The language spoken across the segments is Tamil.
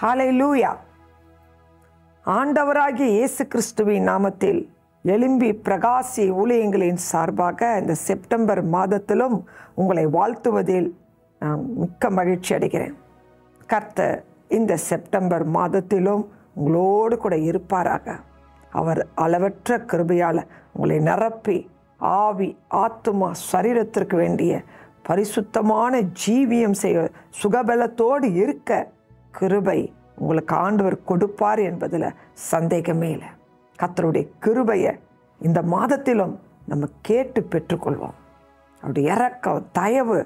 ஹல்லேலூயா. ஆண்டவராகிய இயேசு கிறிஸ்துவின் நாமத்தில் எழும்பி பிரகாசி ஊழியங்களின் சார்பாக இந்த செப்டம்பர் மாதத்திலும் உங்களை வாழ்த்துவதில் நான் மிக்க மகிழ்ச்சி அடைகிறேன். கர்த்தர் இந்த செப்டம்பர் மாதத்திலும் உங்களோடு கூட இருப்பாராக. அவர் அளவற்ற கிருபையால் உங்களை நிரப்பி ஆவி ஆத்துமா சரீரத்திற்கு வேண்டிய பரிசுத்தமான ஜீவியம் செய்ய சுகபலத்தோடு இருக்க கிருபை உங்களுக்கு ஆண்டவர் கொடுப்பார் என்பதில் சந்தேகமே இல்லை. கர்த்தருடைய கிருபையை இந்த மாதத்திலும் நம்ம கேட்டு பெற்றுக்கொள்வோம். அவருடைய இரக்கம் தயவு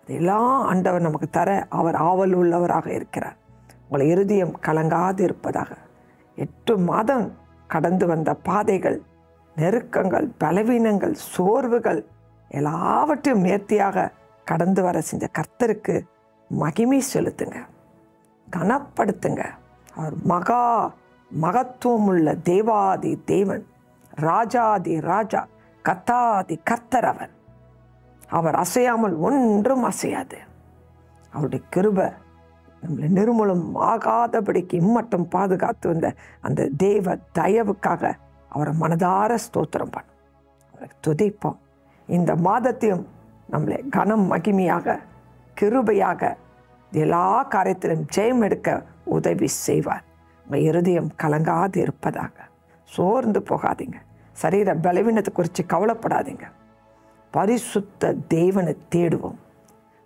அதெல்லாம் ஆண்டவர் நமக்கு தர அவர் ஆவல் உள்ளவராக இருக்கிறார். உங்களை இருதயம் கலங்காது இருப்பதாக. 8 மாதம் கடந்து வந்த பாதைகள், நெருக்கங்கள், பலவீனங்கள், சோர்வுகள் எல்லாவற்றையும் நேர்த்தியாக கடந்து வர செஞ்ச கர்த்தருக்கு மகிமை செலுத்துங்க, கனப்படுத்துங்க. அவர் மகத்துவம் உள்ள தேவாதி தேவன், ராஜாதி ராஜா, கர்த்தாதி கர்த்தர். அவர் அசையாமல் ஒன்றும் அசையாது. அவருடைய கிருபை நம்மளை நிர்மூலம் ஆகாதபடிக்கு இம்மட்டும் பாதுகாத்து வந்த அந்த தேவ தயவுக்காக அவரை மனதார ஸ்தோத்திரம் பண்ணும், அவரை துதிப்போம். இந்த மாதத்தையும் நம்மளை கனம் மகிமையாக கிருபையாக எல்லா காரியத்திலும் ஜெயம் எடுக்க உதவி செய்வார். உங்கள் இருதயம் கலங்காது இருப்பதாக. சோர்ந்து போகாதீங்க. சரீர பலவீனத்தை குறித்து கவலைப்படாதீங்க. பரிசுத்த தேவனை தேடுவோம்.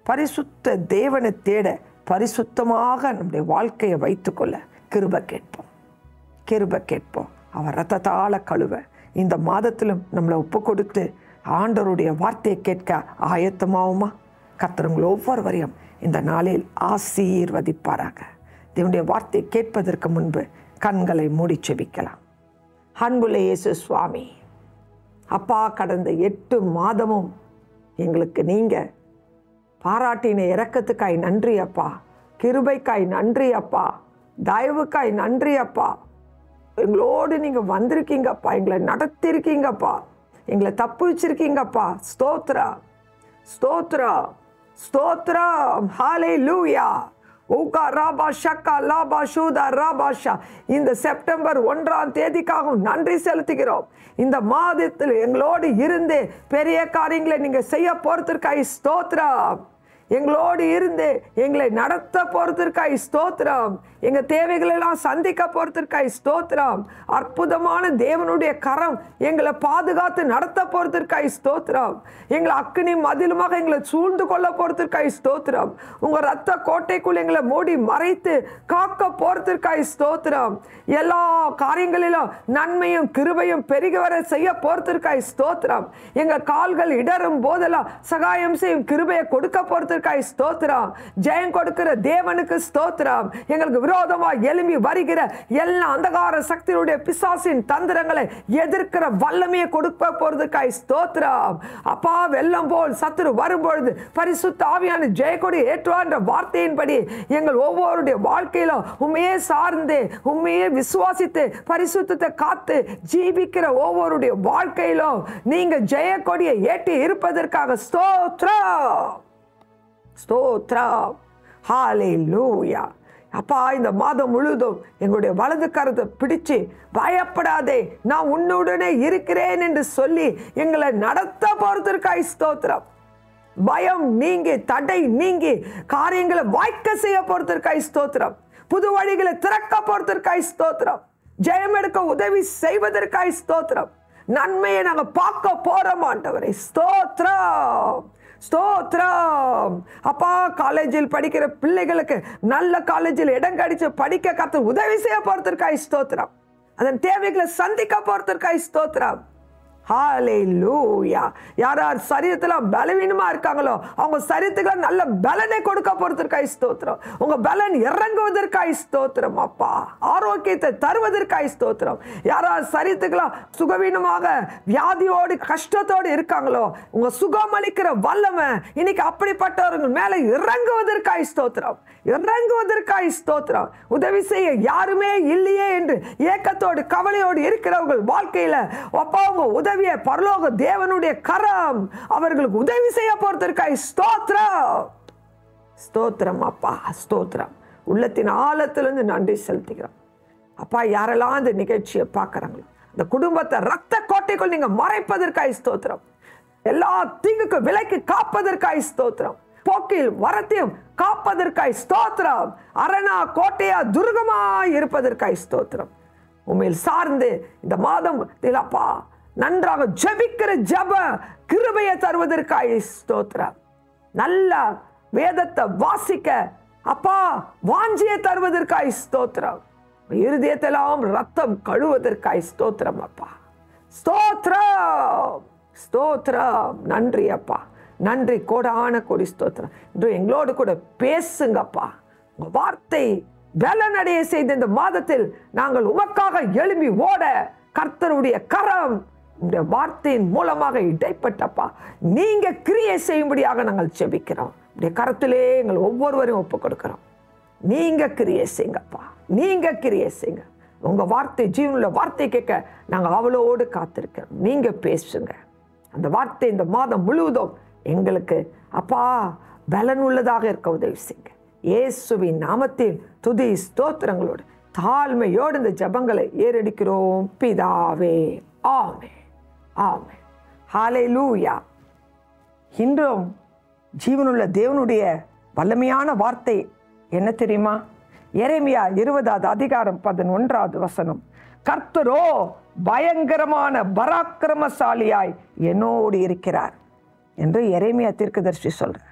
பரிசுத்த தேவனை தேட பரிசுத்தமாக நம்முடைய வாழ்க்கையை வைத்துக்கொள்ள கிருபை கேட்போம், கிருபை கேட்போம். அவர் இரத்தத்தால கழுவ இந்த மாதத்திலும் நம்மளை ஒப்பு கொடுத்து ஆண்டவருடைய வார்த்தையை கேட்க ஆயத்தமாகுமா? கர்த்தர் உங்கள் ஒவ்வொருவரையும் இந்த நாளில் ஆசீர்வதிப்பாராக. தேவனுடைய வார்த்தையை கேட்பதற்கு முன்பு கண்களை மூடி செபிக்கலாம். அன்புள்ள இயேசு சுவாமி, அப்பா, கடந்த 8 மாதமும் எங்களுக்கு நீங்கள் பாராட்டின இரக்கத்துக்காய் நன்றி அப்பா, கிருபைக்காய் நன்றி அப்பா, தயவுக்காய் நன்றி அப்பா. எங்களோடு நீங்கள் வந்திருக்கீங்கப்பா, எங்களை நடத்திருக்கீங்கப்பா, எங்களை தப்பு வச்சிருக்கீங்கப்பா. ஸ்தோத்ரா ஸ்தோத்ரா ஸ்தோத்ரா. ஹல்லேலூயா. ஊகா ராபா ஷக்கா லாபா ஷூதா ராபாஷா. இந்த செப்டம்பர் 1ஆம் தேதிக்காகவும் நன்றி செலுத்துகிறோம். இந்த மாதத்தில் எங்களோடு இருந்து பெரிய காரியங்களை நீங்கள் செய்ய போகிறதுக்காய் ஸ்தோத்ரம். எங்களோடு இருந்து எங்களை நடத்த போகிறதுக்காய் ஸ்தோத்திரம். எங்கள் தேவைகளெல்லாம் சந்திக்க போகிறதுக்காய் ஸ்தோத்திரம். அற்புதமான தேவனுடைய கரம் எங்களை பாதுகாத்து நடத்த போகிறதுக்காய் ஸ்தோத்திரம். எங்களை அக்கினி மதிலுமாக எங்களை சூழ்ந்து கொள்ள போகிறதுக்காய் ஸ்தோத்திரம். உங்கள் ரத்த கோட்டைக்குள் எங்களை மூடி மறைத்து காக்க போகிறதுக்காய் ஸ்தோத்திரம். எல்லா காரியங்களிலும் நன்மையும் கிருபையும் பெருகி வர செய்ய போகிறதுக்காய் ஸ்தோத்திரம். எங்கள் கால்கள் இடரும் போதெல்லாம் சகாயம் செய்யும் கிருபையை கொடுக்க போகிறதுக்காய் ஸ்தோத்திரம். ஜெயம் கொடுக்கிற தேவனுக்கு ஸ்தோத்திரம். எங்களுக்கு விரோதமாக எழும்பி வருகிற எல்லா அந்தகார சக்தியுடைய பிசாசின் தந்திரங்களை எதிர்க்கிற வல்லமையை கொடுக்க போறதுக்காய் ஸ்தோத்திரம். அப்பா, வெள்ளம் போல் சத்துரு வரும்பொழுது பரிசுத்த ஆவியான ஜெயக்கொடி ஏற்றுவார் வார்த்தையின்படி எங்கள் ஒவ்வொருடைய வாழ்க்கையிலும் உண்மையே சார்ந்து உண்மையே விசுவாசித்து பரிசுத்தத்தை காத்து ஜீவிக்கிற ஒவ்வொருடைய வாழ்க்கையிலும் நீங்க ஜெயக்கொடியை ஏற்றி இருப்பதற்காக ஸ்தோத்திரம் ஸ்தோத்திரம். ஹல்லேலூயா. அப்பா, இந்த மாதம் முழுவதும் எங்களுடைய வலது கரத்தை பிடிச்சு பயப்படாதே, நான் உன்னுடனே இருக்கிறேன் என்று சொல்லி எங்களை நடத்த போறதற்காய் ஸ்தோத்திரம். பயம் நீங்கி தடை நீங்கி காரியங்களை வாய்க்க செய்ய போறதற்காய் ஸ்தோத்திரம். புது வழிகளை திறக்க போறதற்காய் ஸ்தோத்திரம். ஜெயம் எடுக்க உதவி செய்வதற்காய் ஸ்தோத்திரம். நன்மையை நாங்கள் பார்க்க போறோம் ஆண்டவரே. ஸ்தோத்திரம் ஸ்தோத்திரம். அப்பா, காலேஜில் படிக்கிற பிள்ளைகளுக்கு நல்ல காலேஜில் இடம் கிடைச்சு படிக்க கர்த்தர் உதவி செய்ய போறதற்காய் ஸ்தோத்திரம். அதன் தேவைகளை சந்திக்க போறதற்காய் ஸ்தோத்திரம். ஹல்லேலூயா. யார் யார் சரீரத்துல பலவீனமா இருக்காங்களோ அவங்க சரீரத்துக்கு நல்ல பலனை கொடுக்க போறதற்காய் ஸ்தோத்திரம். உங்க பலன் இறங்குவதற்காய் ஸ்தோத்திரம். அப்பா, ஆரோக்கியத்தை தருவதற்காய் ஸ்தோத்திரம். யார் யார் சரீரத்துக்கு சுகவீனமாக வியாதியோடு கஷ்டத்தோடு இருக்காங்களோ உங்க சுகம் அளிக்கிற வல்லமை இன்னைக்கு அப்படிப்பட்டவர்கள் மேல இறங்குவதற்காய் ஸ்தோத்திரம், இறங்குவதற்காய் ஸ்தோத்திரம். உதவி செய்ய யாருமே இல்லையே என்று ஏக்கத்தோடு கவலையோடு இருக்கிறவர்கள் வாழ்க்கையில அப்பா உங்க உதவிய பரலோக தேவனுடைய கரம் அவர்களுக்கு உதவி செய்ய போறதற்காய் ஸ்தோத்திரம் ஸ்தோத்திரம். அப்பா ஸ்தோத்திரம். உள்ளத்தின் ஆழத்திலிருந்து நன்றி செலுத்துகிறோம். அப்பா, யாரெல்லாம் இந்த நிகழ்ச்சியை பார்க்குறாங்களோ அந்த குடும்பத்தை ரத்த கோட்டைக்குள் நீங்க மறைப்பதற்காய் ஸ்தோத்திரம். எல்லா தீங்குக்கு விலைக்கு காப்பதற்காய் ஸ்தோத்திரம். போக்கில் வரத்தையும் காப்பதற்காய் ஸ்தோத்திரம். அரணா கோட்டையா துர்கமா இருப்பதற்காய் ஸ்தோத்திரம். உண்மையில் சார்ந்து இந்த மாதம் அப்பா நன்றாக ஜெபிக்கிற ஜெப கிருபையை தருவதற்காய் ஸ்தோத்திரம். நல்ல வேதத்தை வாசிக்க அப்பா வாஞ்சியை தருவதற்காய் ஸ்தோத்திரம். இருதயத்தெல்லாம் ரத்தம் கழுவதற்காய் ஸ்தோத்திரம் அப்பா. ஸ்தோத்திரம் ஸ்தோத்திரம். நன்றி அப்பா, நன்றி, கோடான கோடி ஸ்தோத்திரம். இன்று எங்களோடு கூட பேசுங்கப்பா. உங்க வார்த்தை பலனடைய செய்த இந்த மாதத்தில் நாங்கள் உமக்காக எழும்பி ஓட கர்த்தருடைய கரம் இந்த வார்த்தையின் மூலமாக இடைப்பட்டப்பா நீங்க கிரியை செய்யும்படியாக நாங்கள் ஜெபிக்கிறோம். இந்த கரத்திலே எங்கள் ஒவ்வொருவரையும் ஒப்புக் கொடுக்கிறோம். நீங்க கிரியை செய்யுங்கப்பா, நீங்க கிரியை செய்யுங்க. உங்க வார்த்தை ஜீவனுள்ள வார்த்தை கேட்க நாங்கள் அவளோடு காத்திருக்கிறோம். நீங்க பேசுங்க. அந்த வார்த்தை இந்த மாதம் முழுவதும் எங்களுக்கு அப்பா பலன் உள்ளதாக இருக்க உதவி செய்யுங்க. இயேசுவின் நாமத்தில் துதி ஸ்தோத்திரங்களோடு தாழ்மையோடு இந்த ஜெபங்களை ஏறெடுக்கிறோம் பிதாவே. ஆமென் ஆமென். ஹல்லேலூயா. இன்றும் ஜீவனுள்ள தேவனுடைய வல்லமையான வார்த்தை என்ன தெரியுமா? எரேமியா 20வது அதிகாரம் 11வது வசனம். கர்த்தரோ பயங்கரமான பராக்கிரமசாலியாய் என்னோடு இருக்கிறார் என்று எரேமியா தீர்க்கதரிசி சொல்றார்.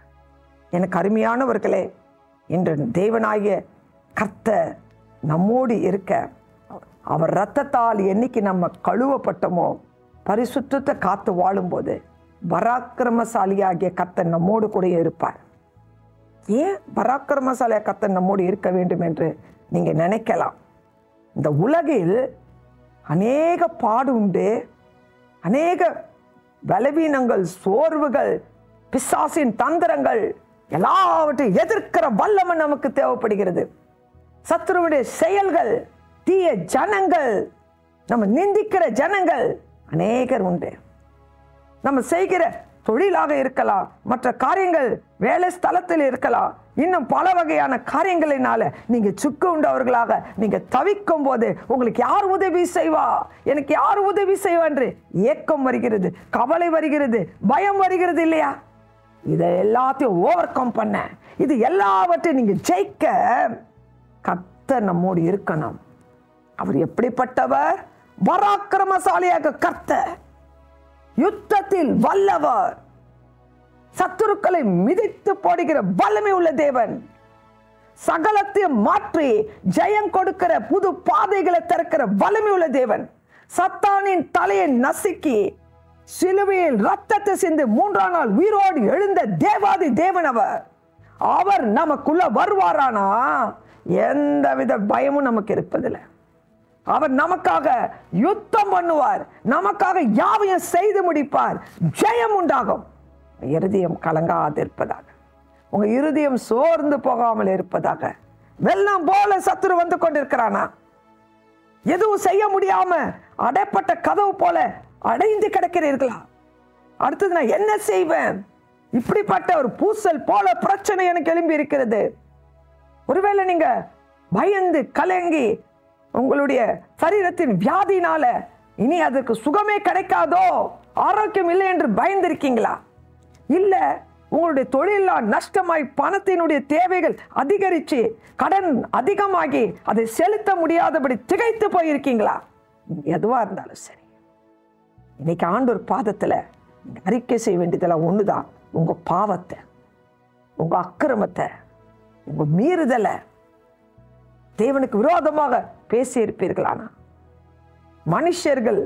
எனக்கு அருமையானவர்களே, இன்று தேவனாகிய கர்த்தர் நம்மோடு இருக்க அவர் இரத்தத்தால் என்னைக்கு நம்ம கழுவப்பட்டோமோ பரிசுத்தத்தை காத்து வாழும்போது பராக்கிரமசாலியாகிய கர்த்தர் நம்மோடு கூட இருப்பார். ஏன் பராக்கிரமசாலியாக கர்த்தர் நம்மோடு இருக்க வேண்டும் என்று நீங்க நினைக்கலாம். இந்த உலகில் அநேக பாடு உண்டு, அநேக பலவீனங்கள், சோர்வுகள், பிசாசின் தந்திரங்கள் எல்லாவற்றையும் எதிர்க்கிற வல்லமை நமக்கு தேவைப்படுகிறது. சத்துருவுடைய செயல்கள், தீய ஜனங்கள், நம்ம நிந்திக்கிற ஜனங்கள் அநேகர் உண்டு. நம்ம செய்கிற தொழிலாக இருக்கலாம், மற்ற காரியங்கள் வேலை ஸ்தலத்தில் இருக்கலாம், இன்னும் பல வகையான காரியங்களினால நீங்க சுக்கு உண்டவர்களாக நீங்க தவிக்கும் போது உங்களுக்கு யார் உதவி செய்வா, எனக்கு யார் உதவி செய்வா என்று ஏக்கம் வருகிறது, கவலை வருகிறது, பயம் வருகிறது இல்லையா? இதை எல்லாத்தையும் ஓவர் கம் பண்ண, இது எல்லாவற்றையும் நீங்க ஜெயிக்க கர்த்தர் நம்மோடு இருக்கணும். அவர் எப்படிப்பட்டவர்? பராக்கிரமசாலியாக கர்த்தர், யுத்தத்தில் வல்லவர், சத்துருக்களை மிதித்து போடுகிற வல்லமை உள்ள தேவன், சகலத்தையும் மாற்றி ஜெயம் கொடுக்கிற புது பாதைகளை திறக்கிற வல்லமை உள்ள தேவன், சத்தானின் தலையை நசுக்கி சிலுவையில் ரத்தத்தை சிந்து 3ஆம் நாள் உயிரோடு எழுந்த தேவாதி தேவன் அவர். அவர் நமக்குள்ள வருவாரானா எந்தவித பயமும் நமக்கு இருப்பதில்லை. அவர் நமக்காக யுத்தம் பண்ணுவார், நமக்காக யாவையும் செய்து முடிப்பார், ஜெயம் உண்டாகும். இருதயம் கலங்காது இருப்பதாக, உங்க இருதயம் சோர்ந்து போகாமல் இருப்பதாக. வெள்ளம் போல சத்துரு வந்து கொண்டிருக்கிறானா, எதுவும் செய்ய முடியாம அடைப்பட்ட கதவு போல அடைந்து கிடக்கிறீர்களா? அடுத்தது நான் என்ன செய்வேன்? இப்படிப்பட்ட ஒரு பூசல் போல பிரச்சனை எனக்கு எழும்பி இருக்கிறது. ஒருவேளை நீங்க பயந்து கலங்கி உங்களுடைய சரீரத்தின் வியாதினால இனி அதற்கு சுகமே கிடைக்காதோ, ஆரோக்கியம் இல்லை என்று பயந்திருக்கீங்களா? இல்ல உங்களுடைய தொழிலெல்லாம் நஷ்டமாய் பணத்தினுடைய தேவைகள் அதிகரிச்சு கடன் அதிகமாகி அதை செலுத்த முடியாதபடி திகைத்து போயிருக்கீங்களா? எதுவா இருந்தாலும் சரி, இன்னைக்கு ஆண்டவர் பாதத்துல அறிக்கை செய்ய வேண்டியதெல்லாம் ஒண்ணுதான். உங்க பாவத்தை, உங்க அக்கிரமத்தை, உங்க மீறுதலை, தேவனுக்கு விரோதமாக பேசி இருப்பீர்களானா, மனுஷர்கள்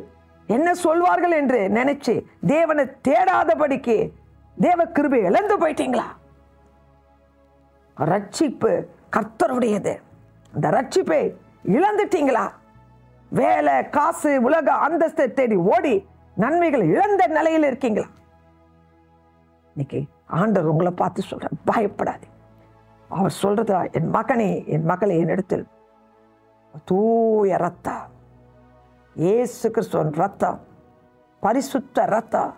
என்ன சொல்வார்கள் என்று நினைச்சு தேவனை தேடாதபடிக்கு தேவ கிருபை இழந்து போயிட்டீங்களா? ரட்சிப்பு கர்த்தருடையது, அந்த ரட்சிப்பை இழந்துட்டீங்களா? வேலை, காசு, உலக அந்தஸ்தை தேடி ஓடி நன்மைகள் இழந்த நிலையில் இருக்கீங்களா? இன்னைக்கு ஆண்டவர் உங்களை பார்த்து சொல்ற, பயப்படாது. அவர் சொல்றதா, என் மகனே, என் மகளே, என் இடத்தில் தூய ரத்தம், இயேசு கிறிஸ்துவின் ரத்தம், பரிசுத்த ரத்தம்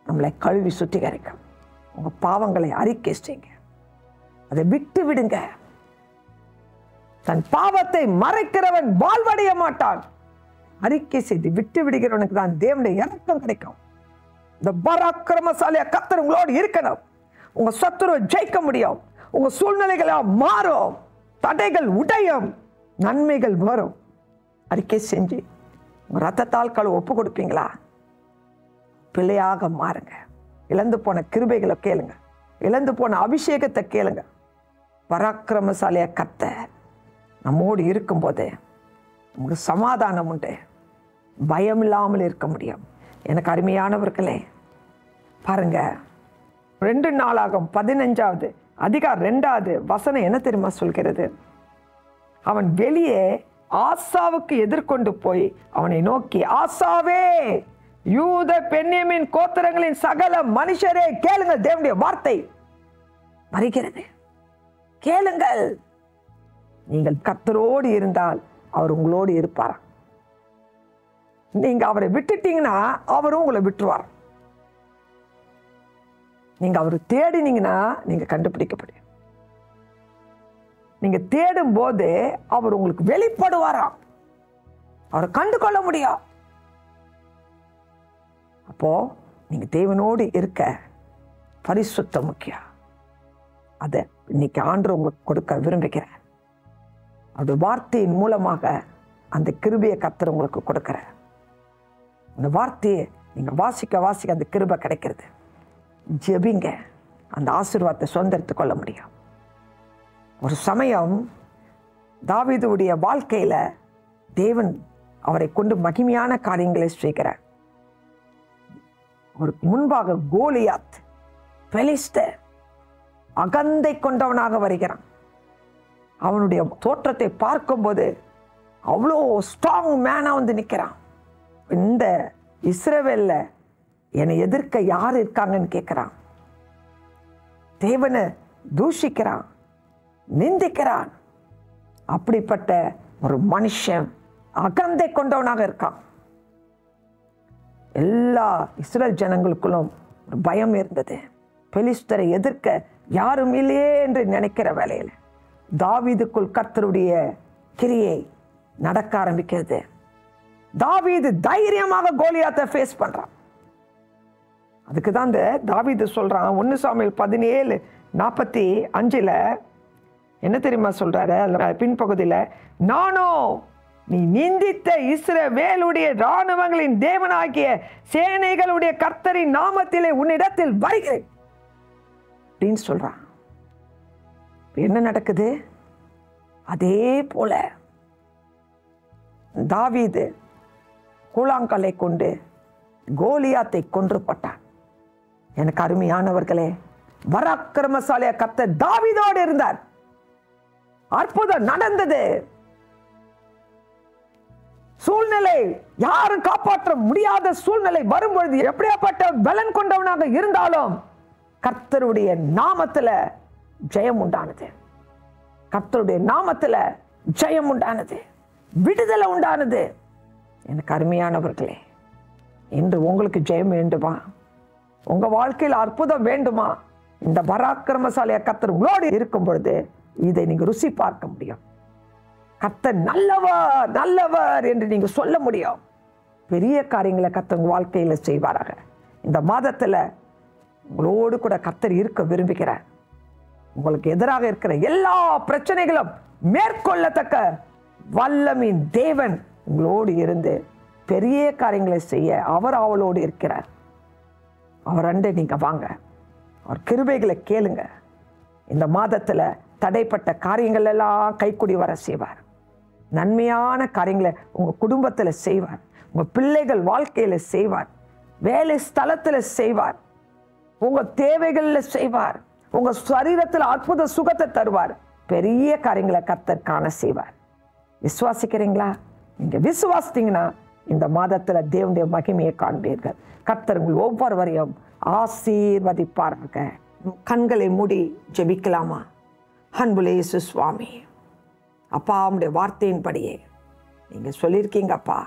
நம்மளை கழுவி சுத்திகரிக்கும். உங்க பாவங்களை அறிக்கை செய்யுங்க, அதை விட்டு விடுங்க. தன் பாவத்தை மறைக்கிறவன் வாழ்வடைய மாட்டான். அறிக்கை செய்து விட்டு விடுகிறவனுக்கு தான் தேவனுடைய இரக்கம் கிடைக்கும். இந்த பராக்கிரமசாலியா கர்த்தர் உங்களோடு இருக்கணும். உங்க சத்துருவை ஜெயிக்க முடியும். உங்க சூழ்நிலைகள் மாறும், தடைகள் உடையும், நன்மைகள் வரும். அறிக்கை செஞ்சு உங்க ரத்தத்தால் கழுவ ஒப்பு கொடுப்பீங்களா? பிள்ளையாக மாறுங்க. இழந்து போன கிருபைகளை கேளுங்க. இழந்து போன அபிஷேகத்தை கேளுங்க. பராக்கிரமசாலியா கர்த்தர் நம்மோடு இருக்கும்போது நமக்கு சமாதானம் உண்டு. பயம் இல்லாமல் இருக்க முடியும். எனக்கு அருமையானவர்களே, பாருங்க, 2 நாளாகும் 15வது அதிகாரம் 2வது வசனம் என்ன தெரியுமா சொல்கிறது? அவன் வெளியே ஆசாவுக்கு எதிர்கொண்டு போய் அவனை நோக்கி, ஆசாவே, யூத பென்யமீன் கோத்திரங்களின் சகல மனுஷரே கேளுங்கள். தேவனுடைய வார்த்தை வருகிறது, கேளுங்கள். நீங்கள் கர்த்தரோடு இருந்தால் அவர் உங்களோடு இருப்பார். நீங்க அவரை விட்டுட்டீங்கன்னா அவரும் உங்களை விட்டுருவார். நீங்க அவரை தேடினீங்கன்னா நீங்க கண்டுபிடிக்கப்படும். நீங்க தேடும் போது அவர் உங்களுக்கு வெளிப்படுவாராம். அவரை கண்டு கொள்ள முடியும். அப்போ நீங்க தேவனோடு இருக்க பரிசுத்தம் முக்கியம். அதை இன்னைக்கு ஆண்டவர் உங்களுக்கு கொடுக்க விரும்புகிறேன். அது வார்த்தையின் மூலமாக அந்த கிருபையை கர்த்தர் உங்களுக்கு கொடுக்கிற அந்த வார்த்தையை நீங்க வாசிக்க வாசிக்க அந்த கிருபை கிடைக்கிறது. ஜெபிங்க, அந்த ஆசீர்வாதத்தை சொந்தெடுத்துக் கொள்ள முடியும். ஒரு சமயம் தாவீதுடைய வாழ்க்கையில தேவன் அவரை கொண்டு மகிமையான காரியங்களை செய்கிறார். ஒரு முன்பாக கோலியாத் பெலிஸ்தர் அகந்தை கொண்டவனாக வருகிறான். அவனுடைய தோற்றத்தை பார்க்கும்போது அவ்வளோ ஸ்ட்ராங் மேனா வந்து நிற்கிறான். இந்த இஸ்ரவேல்ல என்னை எதிர்க்க யார் இருக்காங்கன்னு கேட்கிறான். தேவனை தூஷிக்கிறான், நிந்திக்கிறான். அப்படிப்பட்ட ஒரு மனுஷன் அகந்தை கொண்டவனாக இருக்கான். எல்லா இஸ்ரேல் ஜனங்களுக்குள்ளும் ஒரு பயம் இருந்தது. பெலிஸ்தரை எதிர்க்க யாரும் இல்லையே என்று நினைக்கிற வேளையில் தாவீதுக்குள் கர்த்தருடைய கிரியை நடக்க ஆரம்பிக்கிறது. தாவீது தைரியமாக கோலியாத்தை ஃபேஸ் பண்றான். அதுக்கு தான் இந்த தாவீது சொல்றான், 1 சாமுவேல் 17:45 என்ன தெரியுமா சொல்றாரு? பின்பகுதியில, நானோ நீ நிந்தித்த இஸ்ரவேலுடைய இராணுவங்களின் தேவனாகிய சேனைகளுடைய கர்த்தரின் நாமத்திலே உன்னிடத்தில் வருகிறேன் அப்படின்னு சொல்றான். என்ன நடக்குது? அதே போல தாவீது கூழாங்கல்லை கொண்டு கோலியாத்தை கொன்று போட்டான். எனக்கு அருமையானவர்களே, பராக்கிரமசாலியா கர்த்தர் தாவீதோடு இருந்தார். அற்புதம் நடந்தது. சூழ்நிலை யாரும் காப்பாற்ற முடியாத சூழ்நிலை வரும்பொழுது எப்படியாப்பட்ட பலன் கொண்டவனாக இருந்தாலும் கர்த்தருடைய நாமத்துல ஜெயம் உண்டானது. கர்த்தருடைய நாமத்துல ஜெயம் உண்டானது, விடுதலை உண்டானது. எனக்கு அருமையானவர்களே, இன்று உங்களுக்கு ஜெயம் வேண்டுமா? உங்க வாழ்க்கையில் அற்புதம் வேண்டுமா? இந்த பராக்கிரமசாலியா கர்த்தர் உங்களோடு இருக்கும் பொழுது இதை நீங்க ருசி பார்க்க முடியும். கர்த்தர் நல்லவர் நல்லவர் என்று நீங்க சொல்ல முடியும். பெரிய காரியங்களை கர்த்தர் உங்க வாழ்க்கையில செய்வாராக. இந்த மாதத்துல உங்களோடு கூட கர்த்தர் இருக்க விரும்புகிறார். உங்களுக்கு எதிராக இருக்கிற எல்லா பிரச்சனைகளும் மேற்கொள்ளத்தக்க வல்லமின் தேவன் உங்களோடு இருந்து பெரிய காரியங்களை செய்ய அவர் அவளோடு இருக்கிறார். அவர் அண்டை நீங்க வாங்க, அவர் கிருபைகளை கேளுங்க. இந்த மாதத்துல தடைப்பட்ட காரியங்கள் எல்லாம் கைக்குடி வர செய்வார். நன்மையான காரியங்களை உங்க குடும்பத்துல செய்வார். உங்க பிள்ளைகள் வாழ்க்கையில செய்வார். வேலை ஸ்தலத்துல செய்வார். உங்க தேவைகள்ல செய்வார். உங்க சரீரத்துல அற்புத சுகத்தை தருவார். பெரிய காரியங்களை கர்த்தர் காண செய்வார். விசுவாசிக்கிறீங்களா? நீங்க விசுவாசித்தீங்கன்னா இந்த மாதத்துல தேவனுடைய மகிமையை காண்பீர்கள். கர்த்தர் உங்கள் ஒவ்வொருவரையும் ஆசீர்வதிப்பாராக. கண்களை மூடி ஜெபிக்கலாமா? அன்புள்ள இயேசு சுவாமி, அப்பா, உம்முடைய வார்த்தையின்படியே நீங்க சொல்லியிருக்கீங்க அப்பா.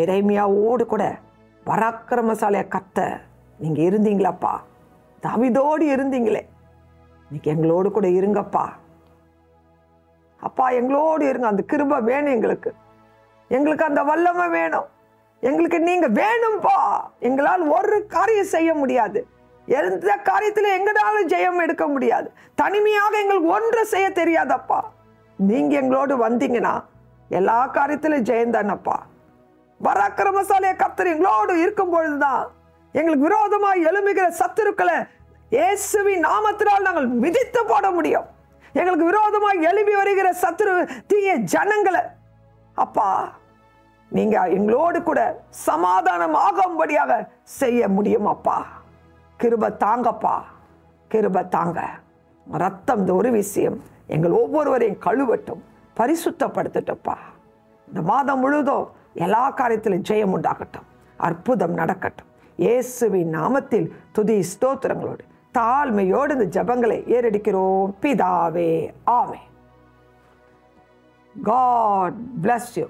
எரேமியாவோடு கூட பராக்கிரமசாலியா கர்த்தர் நீங்க இருந்தீங்களாப்பா. தாவீதோடு இருந்தீங்களே, இன்னைக்கு எங்களோடு கூட இருங்கப்பா. அப்பா எங்களோடு இருங்க. அந்த கிருபை வேணும் எங்களுக்கு அந்த வல்லமை வேணும். எங்களுக்கு நீங்க வேணும்பா. எங்களால் ஒரு காரியம் செய்ய முடியாது. எந்த காரியத்தில் எங்களாலும் ஜெயம் எடுக்க முடியாது. தனிமையாக எங்களுக்கு ஒன்று செய்ய தெரியாதப்பா. நீங்க எங்களோடு வந்தீங்கன்னா எல்லா காரியத்திலும் ஜெயந்தானப்பா. பராக்கிரமசாலிய கர்த்தர் எங்களோடு இருக்கும் பொழுதுதான் எங்களுக்கு விரோதமாக எழும்புகிற சத்துருக்களை இயேசுவின் நாமத்தினால் நாங்கள் மிதித்து போட முடியும். எங்களுக்கு விரோதமாக எழுப்பி வருகிற சத்துரு தீய ஜனங்களை அப்பா நீங்க எங்களோடு கூட சமாதானம் ஆகும்படியாக செய்ய முடியும் அப்பா. கிருபை தாங்கப்பா, கிருபை தாங்க. ரத்தம் இந்த ஒரு விஷயம் எங்கள் ஒவ்வொருவரையும் கழுவட்டும், பரிசுத்தப்படுத்தட்டும்ப்பா. இந்த மாதம் முழுதும் எல்லா காரியத்திலும் ஜெயம் உண்டாகட்டும், அற்புதம் நடக்கட்டும். இயேசுவின் நாமத்தில் துதி ஸ்தோத்திரங்களோடு தாழ்மையோடு இந்த ஜெபங்களை ஏறெடுக்கிறோம் பிதாவே. ஆமென். God bless you.